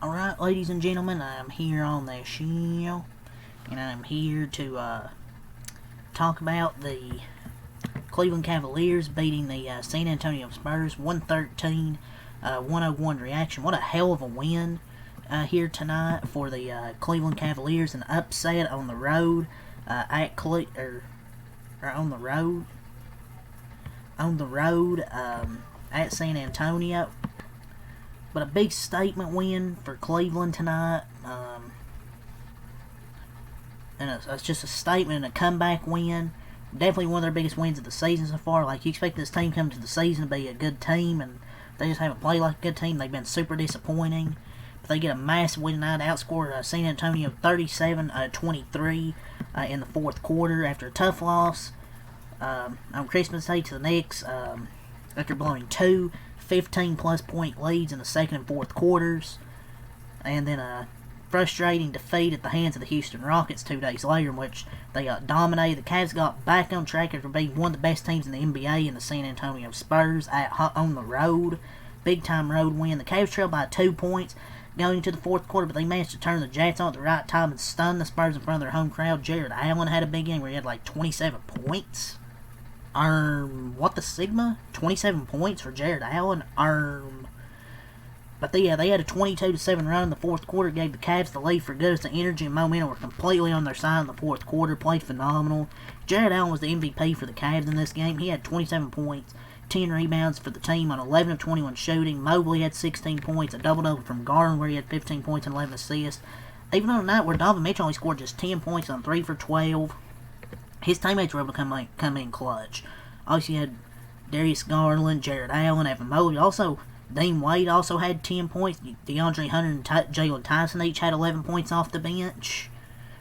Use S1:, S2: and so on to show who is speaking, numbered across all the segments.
S1: Alright, ladies and gentlemen, I'm here on the show, and I'm here to talk about the Cleveland Cavaliers beating the San Antonio Spurs 113-101 reaction. What a hell of a win here tonight for the Cleveland Cavaliers. An upset on the road at at San Antonio. But a big statement win for Cleveland tonight. And it's just a statement and a comeback win. Definitely one of their biggest wins of the season so far. Like, you expect this team coming to the season to be a good team, and they just haven't played like a good team. They've been super disappointing. But they get a massive win tonight, outscored San Antonio 37-23 in the fourth quarter after a tough loss on Christmas Day to the Knicks after blowing two 15-plus point leads in the second and fourth quarters, and then a frustrating defeat at the hands of the Houston Rockets 2 days later, in which they got dominated. The Cavs got back on track after being one of the best teams in the NBA in the San Antonio Spurs on the road. Big-time road win. The Cavs trailed by 2 points going into the fourth quarter, but they managed to turn the Jets on at the right time and stun the Spurs in front of their home crowd. Jared Allen had a big game where he had like 27 points. What the Sigma? 27 points for Jared Allen. But they had a 22-7 run in the fourth quarter, gave the Cavs the lead for good as the energy and momentum were completely on their side in the fourth quarter. Played phenomenal. Jared Allen was the MVP for the Cavs in this game. He had 27 points, 10 rebounds for the team on 11 of 21 shooting. Mobley had 16 points, a double-double from Garland where he had 15 points and 11 assists. Even on a night where Donovan Mitchell only scored just 10 points on 3 for 12, his teammates were able to come in clutch. Obviously, you had Darius Garland, Jared Allen, Evan Mobley. Also, Dean Wade also had 10 points. DeAndre Hunter and Jalen Tyson each had 11 points off the bench.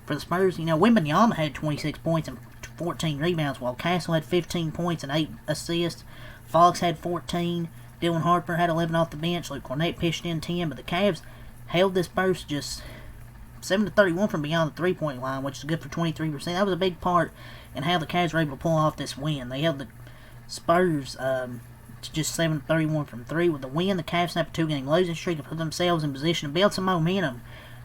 S1: For the Spurs, Wembanyama had 26 points and 14 rebounds, while Castle had 15 points and 8 assists. Fox had 14. Dylan Harper had 11 off the bench. Luke Cornett pitched in 10, but the Cavs held the Spurs just 7-31 from beyond the three-point line, which is good for 23%. That was a big part in how the Cavs were able to pull off this win. They held the Spurs to just 7-31 from three. With the win, the Cavs snapped a 2-game losing streak and put themselves in position to build some momentum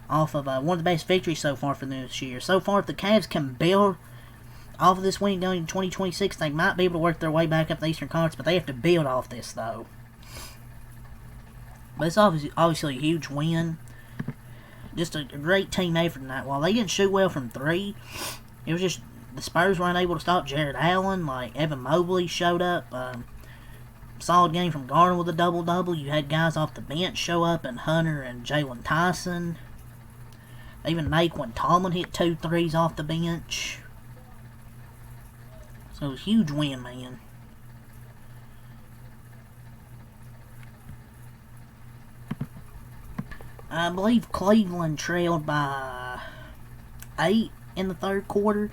S1: off of one of the best victories so far for them this year. So far, if the Cavs can build off of this win going into 2026, they might be able to work their way back up the Eastern Conference, but they have to build off this, though. But it's obviously a huge win. Just a great team effort tonight. While they didn't shoot well from three, it was just the Spurs weren't able to stop Jared Allen. Like, Evan Mobley showed up. Solid game from Garland with a double-double. You had guys off the bench show up, and Hunter and Jalen Tyson. Even Naquan Tomlin hit 2 threes off the bench. So it was a huge win, man. I believe Cleveland trailed by 8 in the third quarter.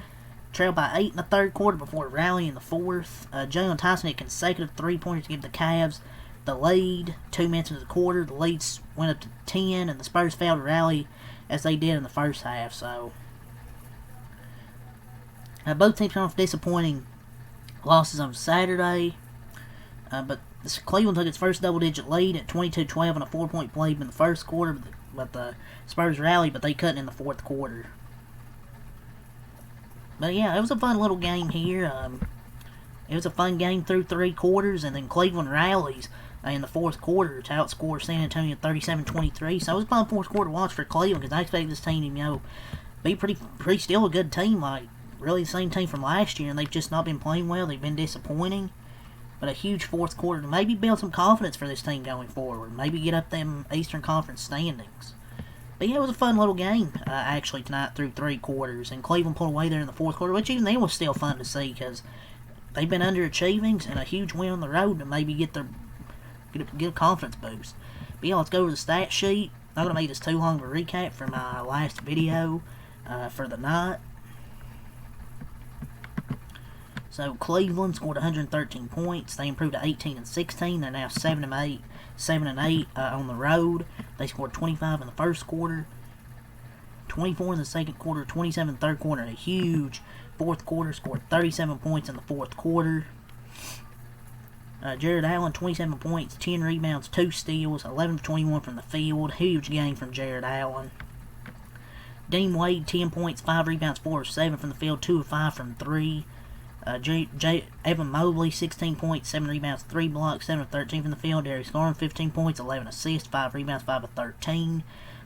S1: Trailed by 8 in the third quarter before rallying in the fourth. Jalen Tyson had consecutive 3-pointers to give the Cavs the lead. 2 minutes into the quarter, the lead went up to 10, and the Spurs failed to rally as they did in the first half. So both teams come off disappointing losses on Saturday. But Cleveland took its first double-digit lead at 22-12 on a 4-point play in the first quarter, but the Spurs rallied, but they couldn't in the fourth quarter. But yeah, it was a fun little game here. It was a fun game through 3 quarters, and then Cleveland rallies in the fourth quarter to outscore San Antonio 37-23. So it was a fun fourth quarter watch for Cleveland, because I expect this team to, be pretty still a good team, like really the same team from last year, and they've just not been playing well. They've been disappointing. But a huge fourth quarter to maybe build some confidence for this team going forward. Maybe get up them Eastern Conference standings. But yeah, it was a fun little game, actually, tonight through 3 quarters. And Cleveland pulled away there in the fourth quarter, which even then was still fun to see, because they've been underachieving, and a huge win on the road to maybe get a confidence boost. But yeah, let's go to the stat sheet. I'm not going to make this too long of a recap from my last video for the night. So Cleveland scored 113 points. They improved to 18-16. They're now 7-8 on the road. They scored 25 in the first quarter, 24 in the second quarter, 27 in the third quarter, and a huge fourth quarter. Scored 37 points in the fourth quarter. Jared Allen, 27 points, 10 rebounds, 2 steals, 11 of 21 from the field. Huge game from Jared Allen. Dean Wade, 10 points, 5 rebounds, 4 of 7 from the field, 2 of 5 from 3. Evan Mobley, 16 points, 7 rebounds, 3 blocks, 7 of 13 from the field. Darius Garland, 15 points, 11 assists, 5 rebounds, 5 of 13.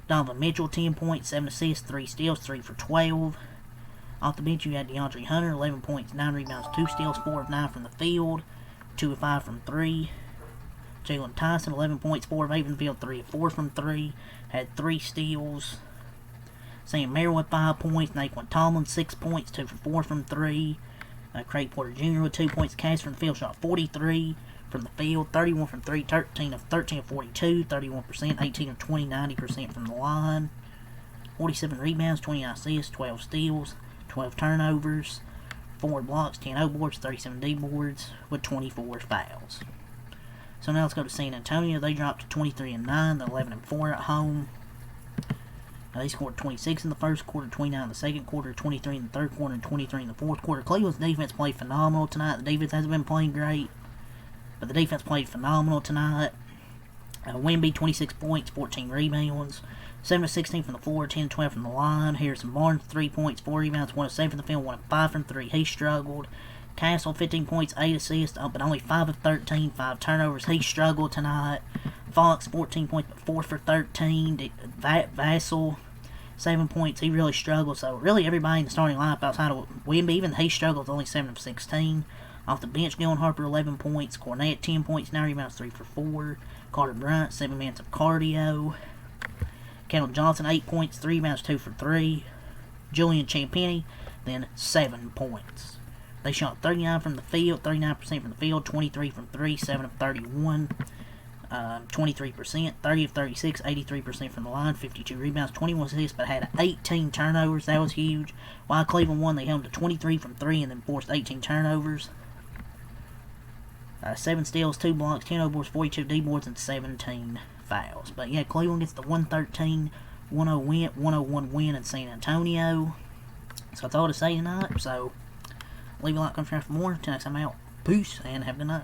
S1: Donovan Mitchell, 10 points, 7 assists, 3 steals, 3 for 12. Off the bench, you had DeAndre Hunter, 11 points, 9 rebounds, 2 steals, 4 of 9 from the field, 2 of 5 from 3. Jalen Tyson, 11 points, 4 of 8 from the field, 3 of 4 from 3. Had 3 steals. Sam Merrill with 5 points. Naquan Tomlin, 6 points, 2 for 4 from 3. Craig Porter Jr. with 2 points. Cash from the field, shot 43 from the field, 31 from 3, 13 of 42, 31%, 18 of 20, 90% from the line. 47 rebounds, 29 assists, 12 steals, 12 turnovers, 4 blocks, 10 O-boards, 37 D-boards, with 24 fouls. So now let's go to San Antonio. They dropped to 23-9, they're 11-4 at home. They scored 26 in the first quarter, 29 in the second quarter, 23 in the third quarter, and 23 in the fourth quarter. Cleveland's defense played phenomenal tonight. The defense hasn't been playing great, but the defense played phenomenal tonight. Wemby, 26 points, 14 rebounds, 7 of 16 from the floor, 10 of 12 from the line. Harrison Barnes, 3 points, 4 rebounds, 1 of 7 from the field, 1 of 5 from 3. He struggled. Castle, 15 points, 8 assists, but only 5 of 13, 5 turnovers. He struggled tonight. Fox, 14 points, but 4 for 13. Vassell, 7 points. He really struggled. So, really, everybody in the starting lineup outside of Wemby, even he struggled, only 7 of 16. Off the bench, Gillen Harper, 11 points. Cornette, 10 points, 9 rebounds, 3 for 4. Carter Bryant, 7 minutes of cardio. Kendall Johnson, 8 points, 3 rebounds, 2 for 3. Julian Champagnie, then 7 points. They shot 39 from the field, 39% from the field, 23 from 3, 7 of 31, 23%, 30 of 36, 83% from the line, 52 rebounds, 21 assists, but had 18 turnovers. That was huge. While Cleveland won, they held to 23 from 3 and then forced 18 turnovers. 7 steals, 2 blocks, 10 O-boards, 42 D-boards, and 17 fouls. But yeah, Cleveland gets the 101 win in San Antonio. So that's all to say tonight. So leave a like, comment, share for more. Till next time, I'm out. Peace, and have a good night.